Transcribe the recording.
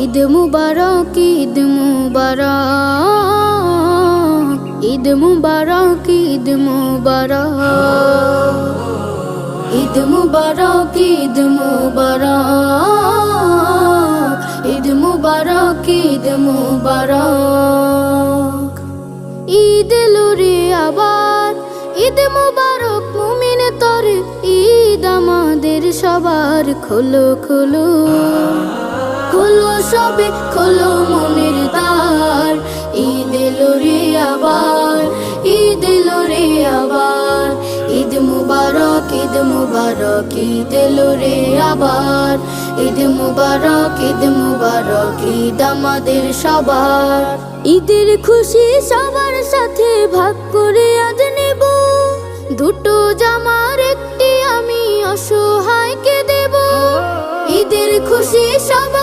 ঈদ মুবারক, ঈদ মুবারক, ঈদ মুবারক, ঈদ মুবারক, ঈদ মুবারক, ঈদ মুবারক, ঈদ মুবারক, ঈদ মুবারক। ঈদ এলো রে আবার, ঈদ মুবারক মুমিন তরে, ঈদ আমাদের সবার। খোলো খোলো খোলো সবে খোলো মনের দ্বার, ঈদ এলো রে আবার, ঈদ এলো রে আবার। ঈদ মুবারক, ঈদ মুবারক, ঈদ এলো রে আবার। ঈদ মুবারক, ঈদ মুবারক, ঈদ আমাদের সবার। ঈদের খুশি সবার সাথে ভাগ করে আজ নেব, দুটো জামার একটি আমি অসহায়কে দেব। ঈদের খুশি সবার